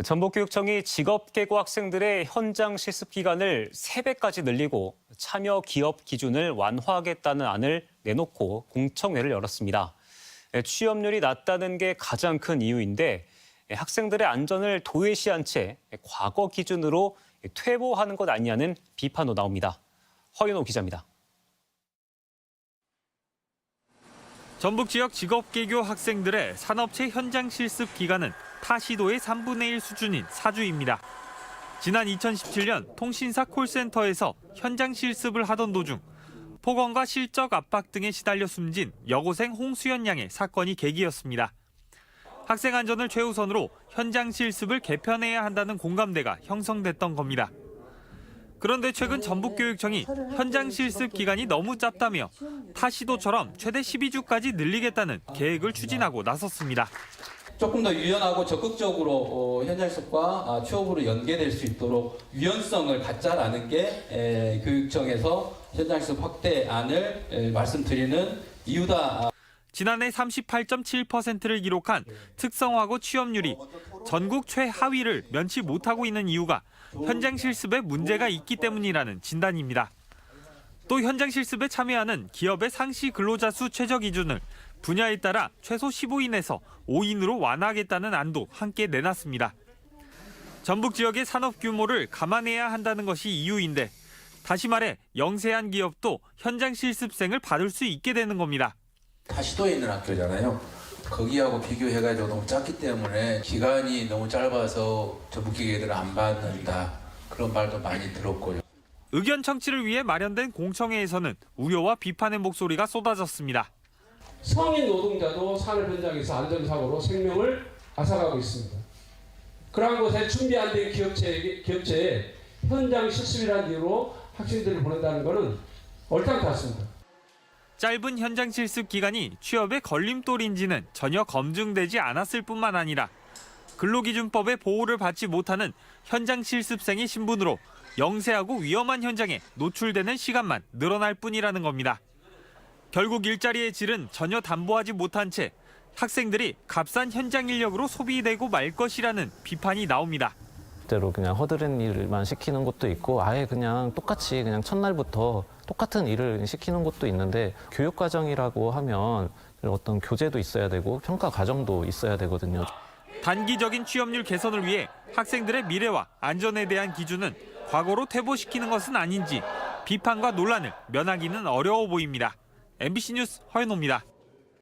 전북교육청이 직업계고 학생들의 현장 실습 기간을 3배까지 늘리고 참여 기업 기준을 완화하겠다는 안을 내놓고 공청회를 열었습니다. 취업률이 낮다는 게 가장 큰 이유인데 학생들의 안전을 도외시한 채 과거 기준으로 퇴보하는 것 아니냐는 비판도 나옵니다. 허윤호 기자입니다. 전북 지역 직업계교 학생들의 산업체 현장 실습 기간은 타 시도의 3분의 1 수준인 4주입니다. 지난 2017년 통신사 콜센터에서 현장 실습을 하던 도중 폭언과 실적 압박 등에 시달려 숨진 여고생 홍수연 양의 사건이 계기였습니다. 학생 안전을 최우선으로 현장 실습을 개편해야 한다는 공감대가 형성됐던 겁니다. 그런데 최근 전북교육청이 현장 실습 기간이 너무 짧다며 타 시도처럼 최대 12주까지 늘리겠다는 계획을 추진하고 나섰습니다. 조금 더 유연하고 적극적으로 현장 실습과 취업으로 연계될 수 있도록 유연성을 갖자라는 게 교육청에서 현장 실습 확대안을 말씀드리는 이유다. 지난해 38.7%를 기록한 특성화고 취업률이 전국 최하위를 면치 못하고 있는 이유가 현장 실습에 문제가 있기 때문이라는 진단입니다. 또 현장 실습에 참여하는 기업의 상시 근로자 수 최저 기준을 분야에 따라 최소 15인에서 5인으로 완화하겠다는 안도 함께 내놨습니다. 전북 지역의 산업 규모를 감안해야 한다는 것이 이유인데 다시 말해 영세한 기업도 현장 실습생을 받을 수 있게 되는 겁니다. 타시도에 있는 학교잖아요. 거기하고 비교해가지고 너무 작기 때문에 기간이 너무 짧아서 전북기계들은 안 받는다. 그런 말도 많이 들었고요. 의견 청취를 위해 마련된 공청회에서는 우려와 비판의 목소리가 쏟아졌습니다. 성인 노동자도 산업 현장에서 안전사고로 생명을 앗아가고 있습니다. 그러한 것에 준비 안 된 기업체에 현장 실습이라는 이유로 학생들을 보낸다는 것은 얼짱같습니다. 짧은 현장 실습 기간이 취업의 걸림돌인지는 전혀 검증되지 않았을 뿐만 아니라 근로기준법의 보호를 받지 못하는 현장 실습생의 신분으로 영세하고 위험한 현장에 노출되는 시간만 늘어날 뿐이라는 겁니다. 결국 일자리의 질은 전혀 담보하지 못한 채 학생들이 값싼 현장 인력으로 소비되고 말 것이라는 비판이 나옵니다. 대로 그냥 허드렛 일만 시키는 곳도 있고 아예 그냥 똑같이 그냥 첫날부터 똑같은 일을 시키는 곳도 있는데 교육 과정이라고 하면 어떤 교재도 있어야 되고 평가 과정도 있어야 되거든요. 단기적인 취업률 개선을 위해 학생들의 미래와 안전에 대한 기준은 과거로 퇴보시키는 것은 아닌지 비판과 논란을 면하기는 어려워 보입니다. MBC 뉴스 허윤호입니다.